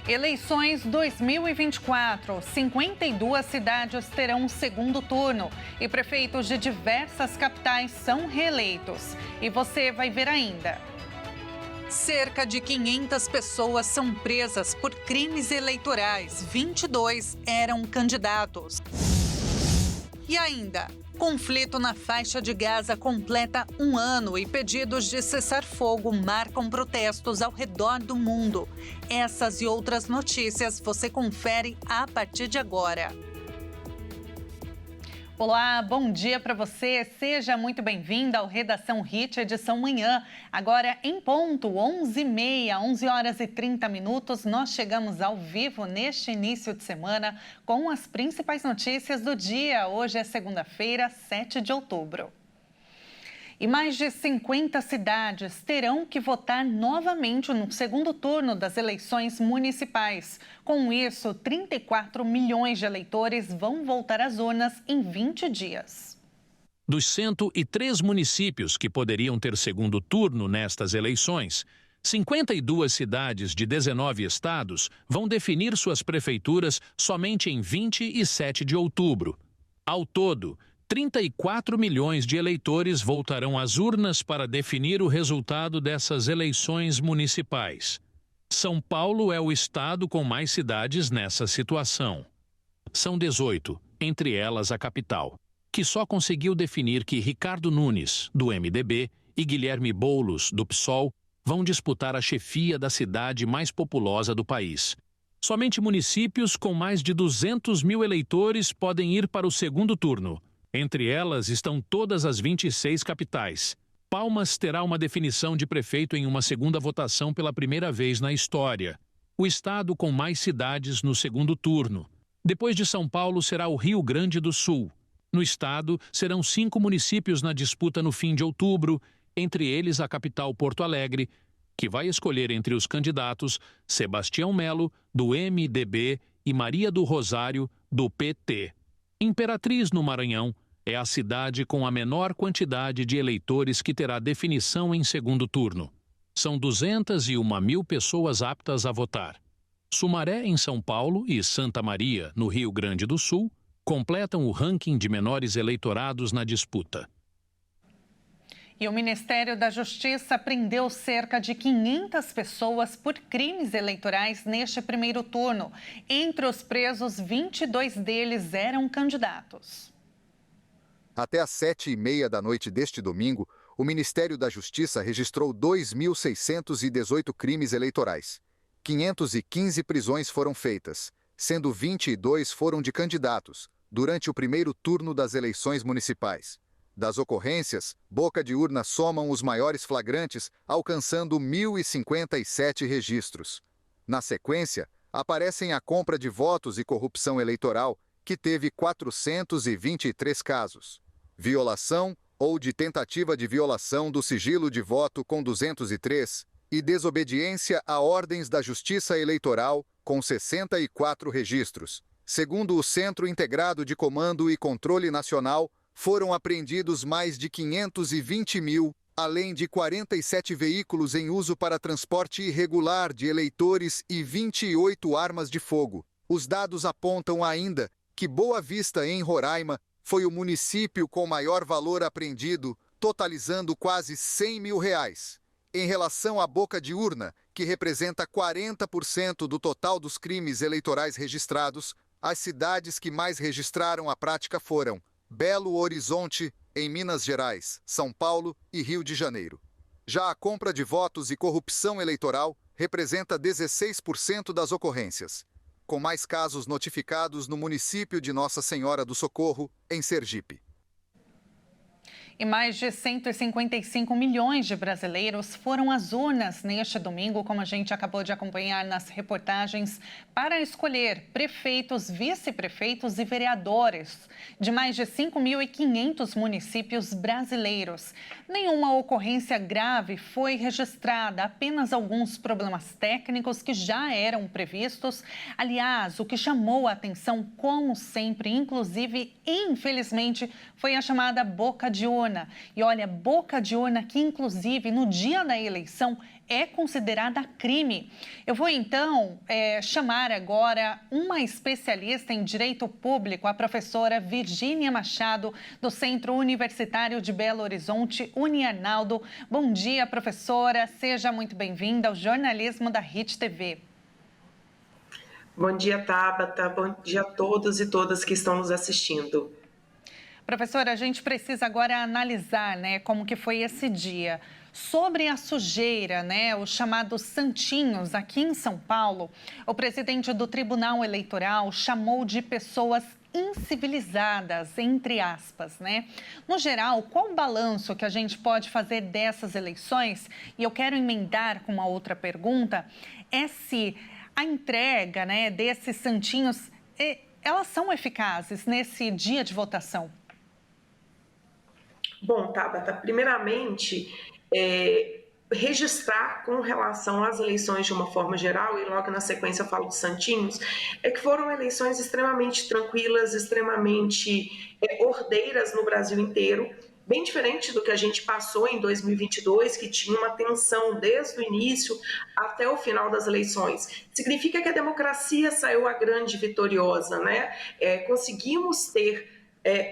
Eleições 2024. 52 cidades terão um segundo turno e prefeitos de diversas capitais são reeleitos. E você vai ver ainda. Cerca de 500 pessoas são presas por crimes eleitorais. 22 eram candidatos. E ainda, conflito na faixa de Gaza completa um ano e pedidos de cessar-fogo marcam protestos ao redor do mundo. Essas e outras notícias você confere a partir de agora. Olá, bom dia para você. Seja muito bem-vinda ao Redação Hit, edição manhã. Agora em ponto, 11h30, 11 horas e 30 minutos, nós chegamos ao vivo neste início de semana com as principais notícias do dia. Hoje é segunda-feira, 7 de outubro. E mais de 50 cidades terão que votar novamente no segundo turno das eleições municipais. Com isso, 34 milhões de eleitores vão voltar às urnas em 20 dias. Dos 103 municípios que poderiam ter segundo turno nestas eleições, 52 cidades de 19 estados vão definir suas prefeituras somente em 27 de outubro. Ao todo, 34 milhões de eleitores voltarão às urnas para definir o resultado dessas eleições municipais. São Paulo é o estado com mais cidades nessa situação. São 18, entre elas a capital, que só conseguiu definir que Ricardo Nunes, do MDB, e Guilherme Boulos, do PSOL, vão disputar a chefia da cidade mais populosa do país. Somente municípios com mais de 200 mil eleitores podem ir para o segundo turno. Entre elas estão todas as 26 capitais. Palmas terá uma definição de prefeito em uma segunda votação pela primeira vez na história. O estado com mais cidades no segundo turno. Depois de São Paulo será o Rio Grande do Sul. No estado, serão 5 municípios na disputa no fim de outubro, entre eles a capital Porto Alegre, que vai escolher entre os candidatos Sebastião Melo, do MDB, e Maria do Rosário, do PT. Imperatriz, no Maranhão, é a cidade com a menor quantidade de eleitores que terá definição em segundo turno. São 201 mil pessoas aptas a votar. Sumaré, em São Paulo, e Santa Maria, no Rio Grande do Sul, completam o ranking de menores eleitorados na disputa. E o Ministério da Justiça prendeu cerca de 500 pessoas por crimes eleitorais neste primeiro turno. Entre os presos, 22 deles eram candidatos. Até às 7h30 da noite deste domingo, o Ministério da Justiça registrou 2.618 crimes eleitorais. 515 prisões foram feitas, sendo 22 foram de candidatos, durante o primeiro turno das eleições municipais. Das ocorrências, boca de urna somam os maiores flagrantes, alcançando 1.057 registros. Na sequência, aparecem a compra de votos e corrupção eleitoral, que teve 423 casos. Violação ou de tentativa de violação do sigilo de voto com 203 e desobediência a ordens da Justiça Eleitoral com 64 registros. Segundo o Centro Integrado de Comando e Controle Nacional, foram apreendidos mais de 520 mil, além de 47 veículos em uso para transporte irregular de eleitores e 28 armas de fogo. Os dados apontam ainda que Boa Vista, em Roraima, foi o município com maior valor apreendido, totalizando quase R$100 mil. Em relação à boca de urna, que representa 40% do total dos crimes eleitorais registrados, as cidades que mais registraram a prática foram Belo Horizonte, em Minas Gerais, São Paulo e Rio de Janeiro. Já a compra de votos e corrupção eleitoral representa 16% das ocorrências, com mais casos notificados no município de Nossa Senhora do Socorro, em Sergipe. E mais de 155 milhões de brasileiros foram às urnas neste domingo, como a gente acabou de acompanhar nas reportagens, para escolher prefeitos, vice-prefeitos e vereadores de mais de 5.500 municípios brasileiros. Nenhuma ocorrência grave foi registrada, apenas alguns problemas técnicos que já eram previstos. Aliás, o que chamou a atenção, como sempre, inclusive, infelizmente, foi a chamada boca de urna. urna. E olha, boca de urna que, inclusive, no dia da eleição é considerada crime. Eu vou, então, chamar agora uma especialista em direito público, a professora Virgínia Machado, do Centro Universitário de Belo Horizonte, Uniarnaldo. Bom dia, professora. Seja muito bem-vinda ao jornalismo da Hit TV. Bom dia, Tabata. Bom dia a todos e todas que estão nos assistindo. Professora, a gente precisa agora analisar, como que foi esse dia. Sobre a sujeira, os chamados santinhos aqui em São Paulo, o presidente do Tribunal Eleitoral chamou de pessoas incivilizadas, entre aspas, No geral, qual o balanço que a gente pode fazer dessas eleições? E eu quero emendar com uma outra pergunta, se a entrega, desses santinhos, elas são eficazes nesse dia de votação? Bom, Tabata, primeiramente, registrar com relação às eleições de uma forma geral, e logo na sequência eu falo dos santinhos, que foram eleições extremamente tranquilas, extremamente ordeiras no Brasil inteiro, bem diferente do que a gente passou em 2022, que tinha uma tensão desde o início até o final das eleições. Significa que a democracia saiu a grande vitoriosa, Conseguimos ter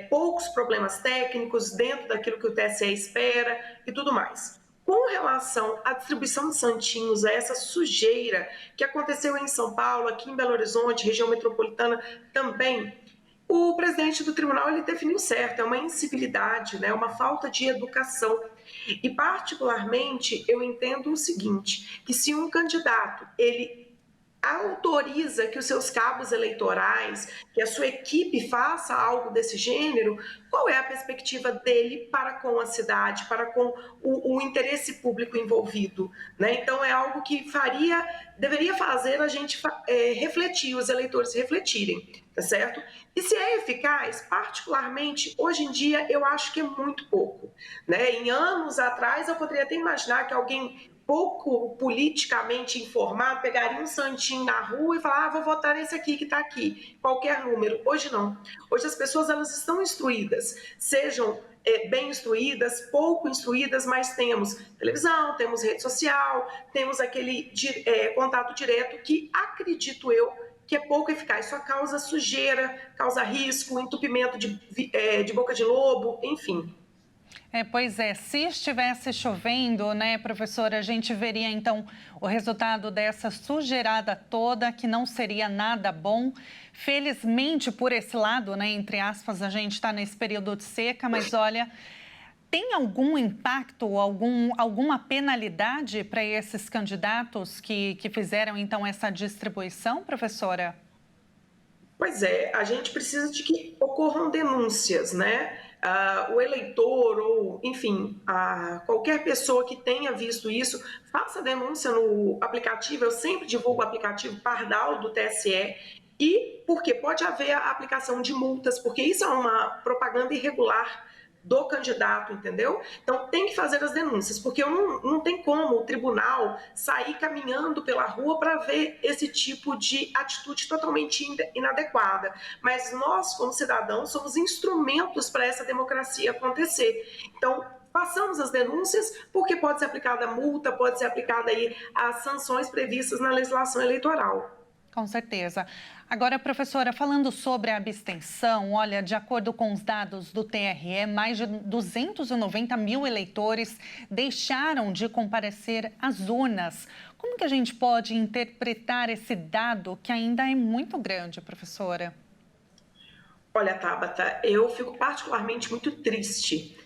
poucos problemas técnicos dentro daquilo que o TSE espera e tudo mais. Com relação à distribuição de santinhos, a essa sujeira que aconteceu em São Paulo, aqui em Belo Horizonte, região metropolitana também, o presidente do tribunal ele definiu certo, é uma incivilidade, uma falta de educação. E, particularmente, eu entendo o seguinte, que se um candidato, ele autoriza que os seus cabos eleitorais, que a sua equipe faça algo desse gênero, qual é a perspectiva dele para com a cidade, para com o interesse público envolvido? Então, é algo que deveria fazer a gente refletir, os eleitores refletirem, tá certo? E se é eficaz, particularmente, hoje em dia, eu acho que é muito pouco. Em anos atrás, eu poderia até imaginar que alguém pouco politicamente informado, pegaria um santinho na rua e falar, vou votar nesse aqui que está aqui, qualquer número. Hoje não. Hoje as pessoas elas estão instruídas, sejam bem instruídas, pouco instruídas, mas temos televisão, temos rede social, temos aquele contato direto que, acredito eu, que é pouco eficaz. Só causa sujeira, causa risco, entupimento de boca de lobo, enfim. Pois é, se estivesse chovendo, professora, a gente veria, então, o resultado dessa sujeirada toda, que não seria nada bom. Felizmente, por esse lado, entre aspas, a gente está nesse período de seca, mas olha, tem algum impacto, alguma penalidade para esses candidatos que fizeram, então, essa distribuição, professora? Pois é, a gente precisa de que ocorram denúncias, o eleitor ou, enfim, qualquer pessoa que tenha visto isso, faça denúncia no aplicativo. Eu sempre divulgo o aplicativo Pardal do TSE, porque pode haver a aplicação de multas, porque isso é uma propaganda irregular do candidato, entendeu? Então, tem que fazer as denúncias, porque não tem como o tribunal sair caminhando pela rua para ver esse tipo de atitude totalmente inadequada. Mas nós, como cidadãos, somos instrumentos para essa democracia acontecer. Então, façamos as denúncias, porque pode ser aplicada multa, pode ser aplicada aí as sanções previstas na legislação eleitoral. Com certeza. Agora, professora, falando sobre a abstenção, olha, de acordo com os dados do TRE, mais de 290 mil eleitores deixaram de comparecer às urnas. Como que a gente pode interpretar esse dado que ainda é muito grande, professora? Olha, Tabata, eu fico particularmente muito triste,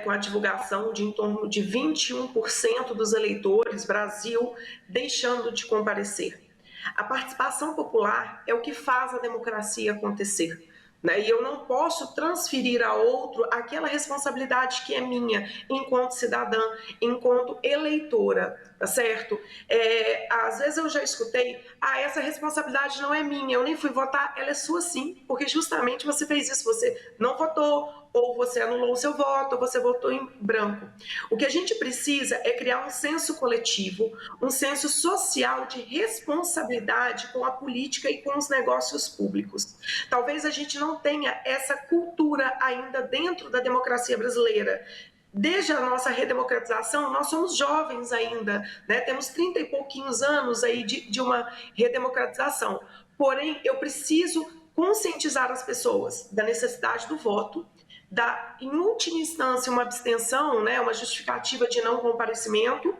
com a divulgação de em torno de 21% dos eleitores Brasil deixando de comparecer. A participação popular é o que faz a democracia acontecer. E eu não posso transferir a outro aquela responsabilidade que é minha enquanto cidadã, enquanto eleitora, tá certo? Às vezes eu já escutei, essa responsabilidade não é minha, eu nem fui votar, ela é sua sim, porque justamente você fez isso, você não votou, ou você anulou o seu voto, ou você votou em branco. O que a gente precisa é criar um senso coletivo, um senso social de responsabilidade com a política e com os negócios públicos. Talvez a gente não tenha essa cultura ainda dentro da democracia brasileira. Desde a nossa redemocratização, nós somos jovens ainda, né? Temos 30 e pouquinhos anos aí de uma redemocratização. Porém, eu preciso conscientizar as pessoas da necessidade do voto, em última instância, uma abstenção, né? Uma justificativa de não comparecimento.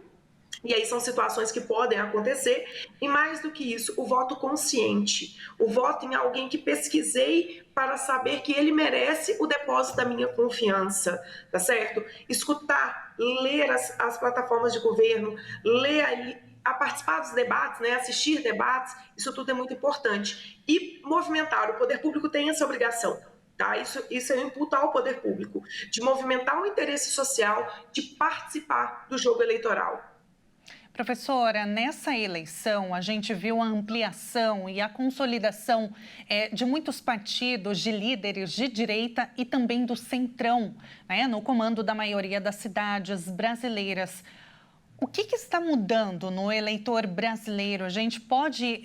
E aí são situações que podem acontecer, e mais do que isso, o voto consciente, o voto em alguém que pesquisei para saber que ele merece o depósito da minha confiança, tá certo? Escutar, ler as plataformas de governo, ler aí, a participar dos debates, né, assistir debates, isso tudo é muito importante. E movimentar, o poder público tem essa obrigação. Tá? Isso eu imputo ao poder público, de movimentar o interesse social, de participar do jogo eleitoral. Professora, nessa eleição, a gente viu a ampliação e a consolidação de muitos partidos, de líderes de direita e também do centrão, né, no comando da maioria das cidades brasileiras. O que está mudando no eleitor brasileiro? A gente pode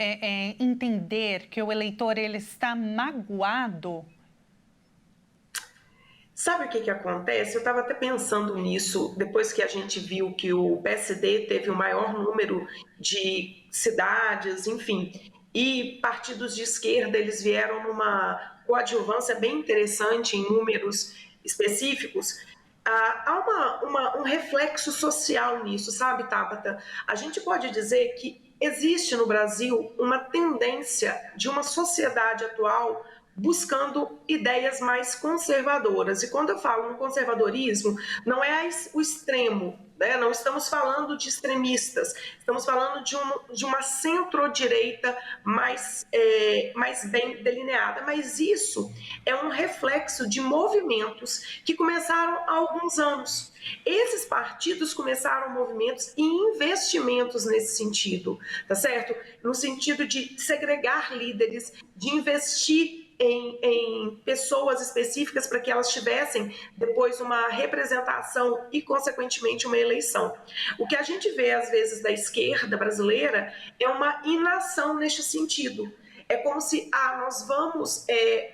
entender que o eleitor ele está magoado? Sabe o que acontece? Eu estava até pensando nisso depois que a gente viu que o PSD teve o maior número de cidades, enfim, e partidos de esquerda eles vieram numa coadjuvância bem interessante em números específicos. Há um reflexo social nisso, sabe, Tabata? A gente pode dizer que existe no Brasil uma tendência de uma sociedade atual buscando ideias mais conservadoras. E quando eu falo no conservadorismo, não é o extremo, né? Não estamos falando de extremistas, estamos falando de uma centro-direita mais bem delineada. Mas isso é um reflexo de movimentos que começaram há alguns anos. Esses partidos começaram movimentos e investimentos nesse sentido, tá certo? No sentido de segregar líderes, de investir em pessoas específicas para que elas tivessem depois uma representação e, consequentemente, uma eleição. O que a gente vê, às vezes, da esquerda brasileira é uma inação neste sentido. É como se nós vamos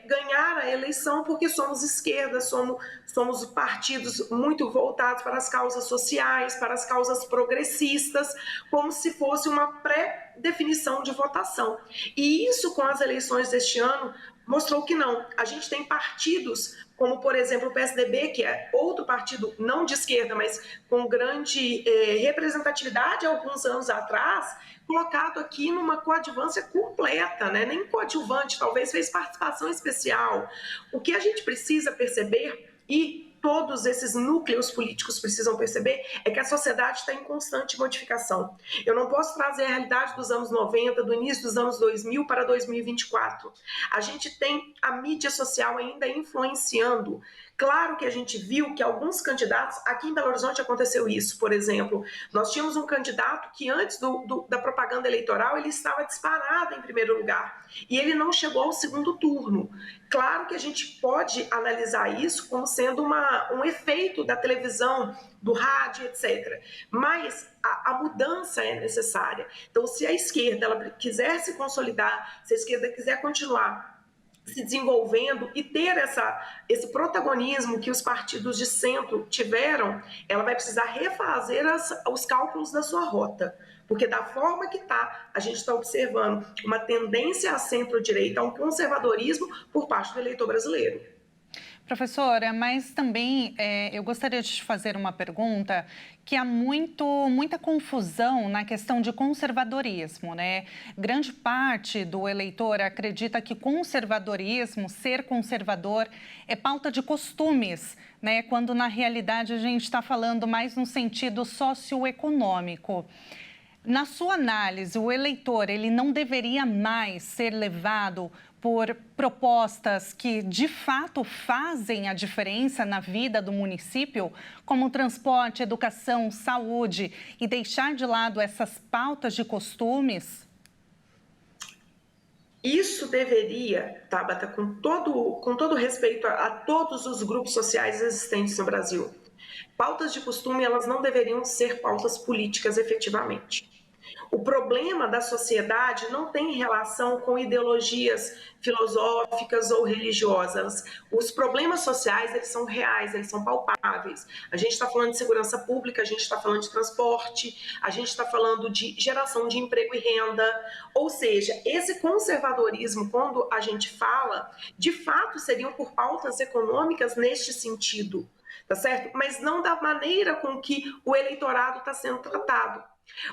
ganhar a eleição porque somos esquerda, somos partidos muito voltados para as causas sociais, para as causas progressistas, como se fosse uma pré-definição de votação. E isso, com as eleições deste ano, mostrou que não. A gente tem partidos como, por exemplo, o PSDB, que é outro partido não de esquerda, mas com grande representatividade há alguns anos atrás, colocado aqui numa coadjuvância completa, né? Nem coadjuvante, talvez fez participação especial. O que a gente precisa perceber, e todos esses núcleos políticos precisam perceber, é que a sociedade está em constante modificação. Eu não posso trazer a realidade dos anos 90, do início dos anos 2000 para 2024. A gente tem a mídia social ainda influenciando. Claro que a gente viu que alguns candidatos, aqui em Belo Horizonte aconteceu isso, por exemplo, nós tínhamos um candidato que antes da propaganda eleitoral ele estava disparado em primeiro lugar e ele não chegou ao segundo turno. Claro que a gente pode analisar isso como sendo um efeito da televisão, do rádio, etc. Mas a mudança é necessária. Então, se a esquerda ela quiser se consolidar, se a esquerda quiser continuar se desenvolvendo e ter esse protagonismo que os partidos de centro tiveram, ela vai precisar refazer os cálculos da sua rota. Porque da forma que está, a gente está observando uma tendência à centro-direita, a um conservadorismo por parte do eleitor brasileiro. Professora, mas também eu gostaria de te fazer uma pergunta que há muita confusão na questão de conservadorismo, né? Grande parte do eleitor acredita que conservadorismo, ser conservador, é pauta de costumes, né? Quando na realidade a gente está falando mais no sentido socioeconômico. Na sua análise, o eleitor ele não deveria mais ser levado por propostas que, de fato, fazem a diferença na vida do município, como transporte, educação, saúde, e deixar de lado essas pautas de costumes? Isso deveria, Tabata, com todo respeito a todos os grupos sociais existentes no Brasil, pautas de costume, elas não deveriam ser pautas políticas efetivamente. O problema da sociedade não tem relação com ideologias filosóficas ou religiosas. Os problemas sociais, eles são reais, eles são palpáveis. A gente está falando de segurança pública, a gente está falando de transporte, a gente está falando de geração de emprego e renda. Ou seja, esse conservadorismo, quando a gente fala, de fato seriam por pautas econômicas neste sentido, tá certo? Mas não da maneira com que o eleitorado está sendo tratado.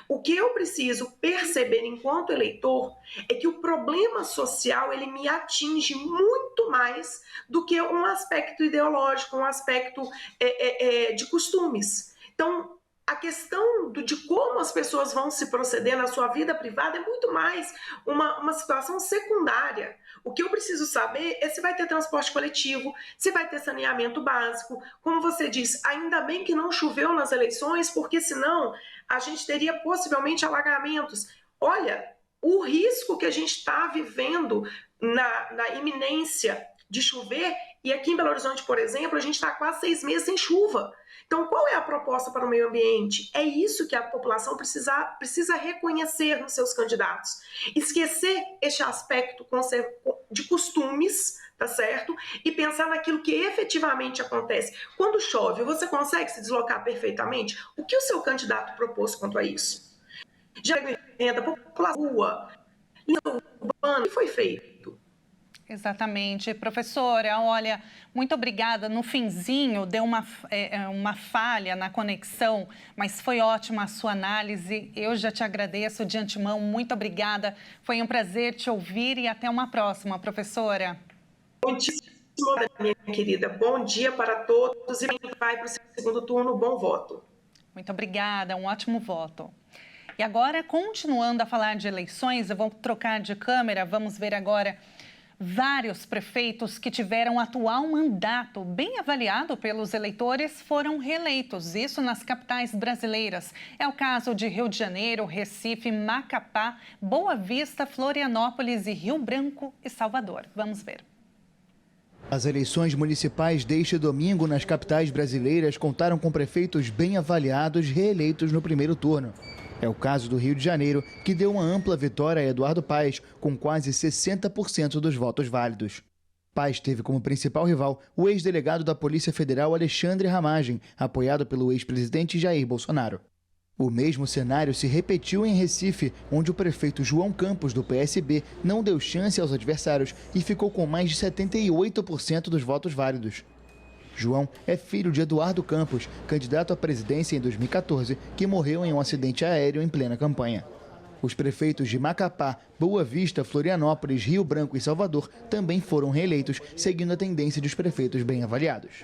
O que eu preciso perceber enquanto eleitor é que o problema social ele me atinge muito mais do que um aspecto ideológico, um aspecto de costumes. Então, a questão de como as pessoas vão se proceder na sua vida privada é muito mais uma situação secundária. O que eu preciso saber é se vai ter transporte coletivo, se vai ter saneamento básico. Como você disse, ainda bem que não choveu nas eleições, porque senão a gente teria possivelmente alagamentos. Olha, o risco que a gente está vivendo na iminência de chover, e aqui em Belo Horizonte, por exemplo, a gente está quase 6 meses sem chuva. Então, qual é a proposta para o meio ambiente? É isso que a população precisa reconhecer nos seus candidatos. Esquecer este aspecto de costumes, tá certo? E pensar naquilo que efetivamente acontece. Quando chove, você consegue se deslocar perfeitamente? O que o seu candidato propôs quanto a isso? Já renda, população, rua, linha urbana, o que foi feito? Exatamente. Professora, olha, muito obrigada. No finzinho deu uma falha na conexão, mas foi ótima a sua análise. Eu já te agradeço de antemão. Muito obrigada. Foi um prazer te ouvir e até uma próxima, professora. Bom dia, minha querida. Bom dia para todos e vai para o segundo turno. Bom voto. Muito obrigada. Um ótimo voto. E agora, continuando a falar de eleições, eu vou trocar de câmera. Vamos ver agora vários prefeitos que tiveram atual mandato bem avaliado pelos eleitores foram reeleitos, isso nas capitais brasileiras. É o caso de Rio de Janeiro, Recife, Macapá, Boa Vista, Florianópolis e Rio Branco e Salvador. Vamos ver. As eleições municipais deste domingo nas capitais brasileiras contaram com prefeitos bem avaliados reeleitos no primeiro turno. É o caso do Rio de Janeiro, que deu uma ampla vitória a Eduardo Paes, com quase 60% dos votos válidos. Paes teve como principal rival o ex-delegado da Polícia Federal Alexandre Ramagem, apoiado pelo ex-presidente Jair Bolsonaro. O mesmo cenário se repetiu em Recife, onde o prefeito João Campos, do PSB, não deu chance aos adversários e ficou com mais de 78% dos votos válidos. João é filho de Eduardo Campos, candidato à presidência em 2014, que morreu em um acidente aéreo em plena campanha. Os prefeitos de Macapá, Boa Vista, Florianópolis, Rio Branco e Salvador também foram reeleitos, seguindo a tendência dos prefeitos bem avaliados.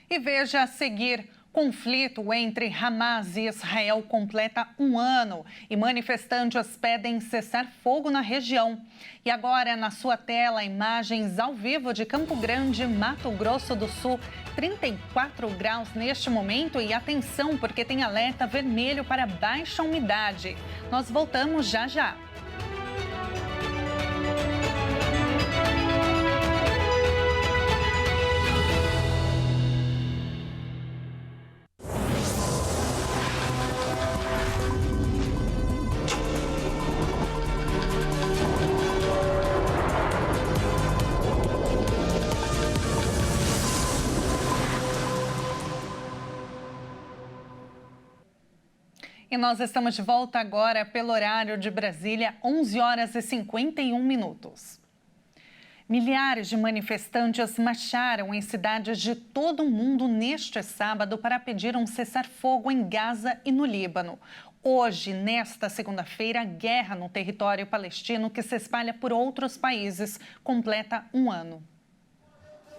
E veja a seguir. Conflito entre Hamas e Israel completa 1 ano e manifestantes pedem cessar fogo na região. E agora, na sua tela, imagens ao vivo de Campo Grande, Mato Grosso do Sul. 34 graus neste momento e atenção, porque tem alerta vermelho para baixa umidade. Nós voltamos já já. E nós estamos de volta agora pelo horário de Brasília, 11 horas e 51 minutos. Milhares de manifestantes marcharam em cidades de todo o mundo neste sábado para pedir um cessar-fogo em Gaza e no Líbano. Hoje, nesta segunda-feira, a guerra no território palestino, que se espalha por outros países, completa 1 ano.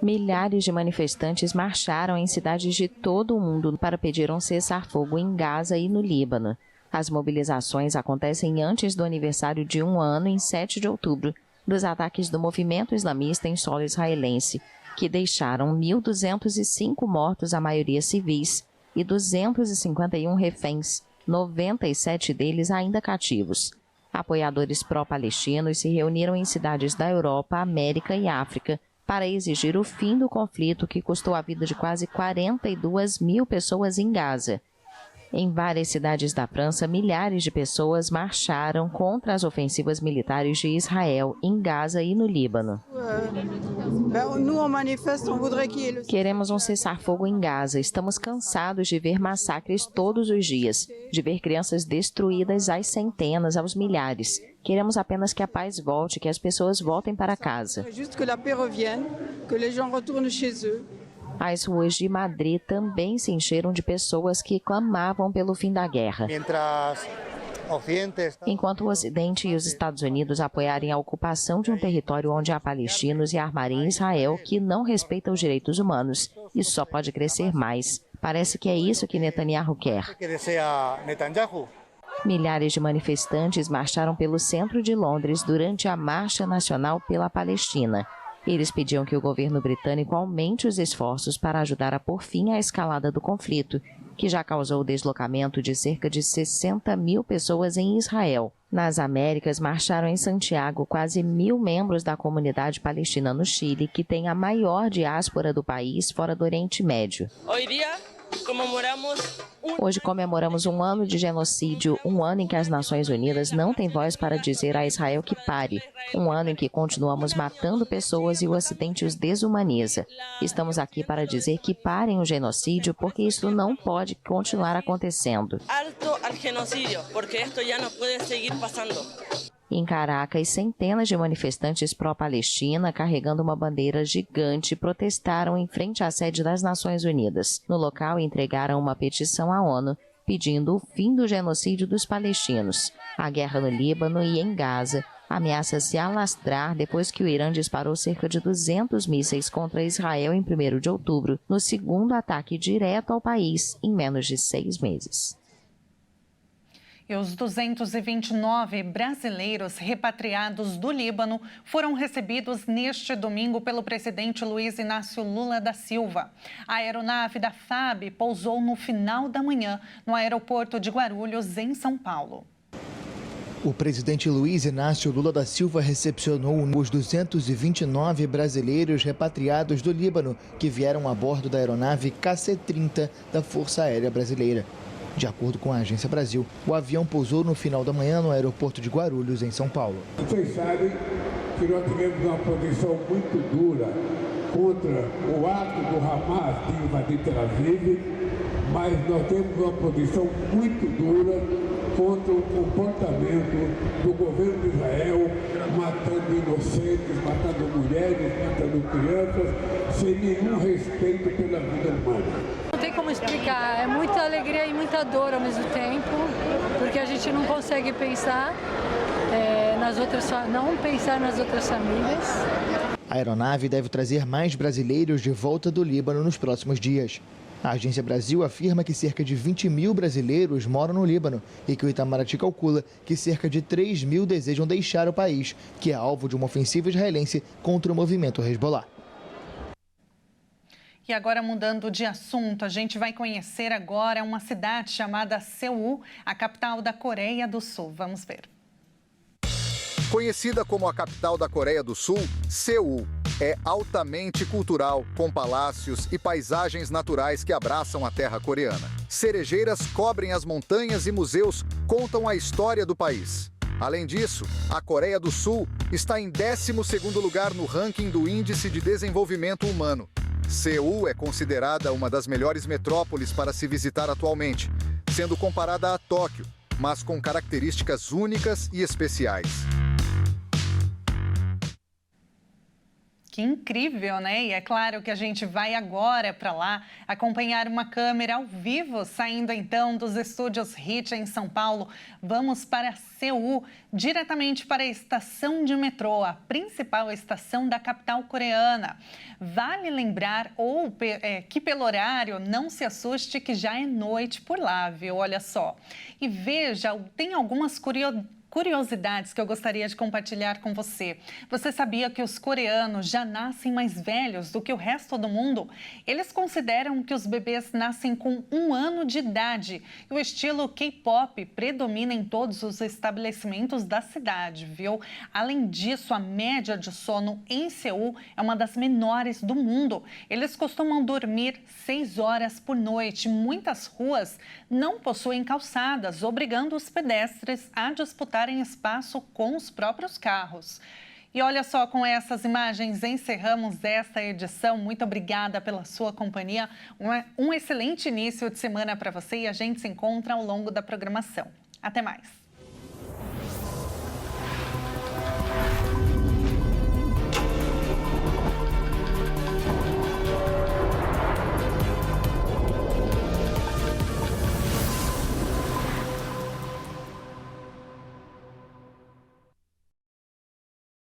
Milhares de manifestantes marcharam em cidades de todo o mundo para pedir um cessar-fogo em Gaza e no Líbano. As mobilizações acontecem antes do aniversário de 1 ano, em 7 de outubro, dos ataques do movimento islamista em solo israelense, que deixaram 1.205 mortos, a maioria civis, e 251 reféns, 97 deles ainda cativos. Apoiadores pró-palestinos se reuniram em cidades da Europa, América e África para exigir o fim do conflito que custou a vida de quase 42 mil pessoas em Gaza. Em várias cidades da França, milhares de pessoas marcharam contra as ofensivas militares de Israel em Gaza e no Líbano. Queremos um cessar-fogo em Gaza. Estamos cansados de ver massacres todos os dias, de ver crianças destruídas às centenas, aos milhares. Queremos apenas que a paz volte, que as pessoas voltem para casa. As ruas de Madrid também se encheram de pessoas que clamavam pelo fim da guerra. Enquanto o Ocidente e os Estados Unidos apoiarem a ocupação de um território onde há palestinos e armarem Israel, que não respeita os direitos humanos, isso só pode crescer mais. Parece que é isso que Netanyahu quer. Milhares de manifestantes marcharam pelo centro de Londres durante a Marcha Nacional pela Palestina. Eles pediam que o governo britânico aumente os esforços para ajudar a pôr fim à escalada do conflito, que já causou o deslocamento de cerca de 60 mil pessoas em Israel. Nas Américas, marcharam em Santiago quase 1.000 membros da comunidade palestina no Chile, que tem a maior diáspora do país fora do Oriente Médio. Hoje comemoramos um ano de genocídio, um ano em que as Nações Unidas não têm voz para dizer a Israel que pare, um ano em que continuamos matando pessoas e o Ocidente os desumaniza. Estamos aqui para dizer que parem o genocídio, porque isso não pode continuar acontecendo. Alto ao genocídio, porque isto já não pode seguir passando. Em Caracas, centenas de manifestantes pró-Palestina, carregando uma bandeira gigante, protestaram em frente à sede das Nações Unidas. No local, entregaram uma petição à ONU, pedindo o fim do genocídio dos palestinos. A guerra no Líbano e em Gaza ameaça se alastrar depois que o Irã disparou cerca de 200 mísseis contra Israel em 1º de outubro, no segundo ataque direto ao país em menos de 6 meses. E os 229 brasileiros repatriados do Líbano foram recebidos neste domingo pelo presidente Luiz Inácio Lula da Silva. A aeronave da FAB pousou no final da manhã no aeroporto de Guarulhos, em São Paulo. O presidente Luiz Inácio Lula da Silva recepcionou os 229 brasileiros repatriados do Líbano que vieram a bordo da aeronave KC-30 da Força Aérea Brasileira. De acordo com a Agência Brasil, o avião pousou no final da manhã no aeroporto de Guarulhos, em São Paulo. Vocês sabem que nós tivemos uma posição muito dura contra o ato do Hamas de invadir Tel Aviv, mas nós temos uma posição muito dura contra o comportamento do governo de Israel, matando inocentes, matando mulheres, matando crianças, sem nenhum respeito pela vida humana. Não tem como explicar, é muita alegria e muita dor ao mesmo tempo, porque a gente não consegue pensar não pensar nas outras famílias. A aeronave deve trazer mais brasileiros de volta do Líbano nos próximos dias. A Agência Brasil afirma que cerca de 20 mil brasileiros moram no Líbano e que o Itamaraty calcula que cerca de 3 mil desejam deixar o país, que é alvo de uma ofensiva israelense contra o movimento Hezbollah. E agora, mudando de assunto, a gente vai conhecer agora uma cidade chamada Seul, a capital da Coreia do Sul. Vamos ver. Conhecida como a capital da Coreia do Sul, Seul é altamente cultural, com palácios e paisagens naturais que abraçam a terra coreana. Cerejeiras cobrem as montanhas e museus contam a história do país. Além disso, a Coreia do Sul está em 12º lugar no ranking do Índice de Desenvolvimento Humano. Seul é considerada uma das melhores metrópoles para se visitar atualmente, sendo comparada a Tóquio, mas com características únicas e especiais. Que incrível, né? E é claro que a gente vai agora para lá acompanhar uma câmera ao vivo, saindo então dos estúdios HIT em São Paulo. Vamos para Seul, diretamente para a estação de metrô, a principal estação da capital coreana. Vale lembrar que pelo horário não se assuste que já é noite por lá, viu? Olha só. E veja, tem algumas curiosidades que eu gostaria de compartilhar com você. Você sabia que os coreanos já nascem mais velhos do que o resto do mundo? Eles consideram que os bebês nascem com 1 ano de idade. E o estilo K-pop predomina em todos os estabelecimentos da cidade, viu? Além disso, a média de sono em Seul é uma das menores do mundo. Eles costumam dormir 6 horas por noite. Muitas ruas não possuem calçadas, obrigando os pedestres a disputarem espaço com os próprios carros. E olha só, com essas imagens encerramos esta edição. Muito obrigada pela sua companhia. Um excelente início de semana para você e a gente se encontra ao longo da programação. Até mais.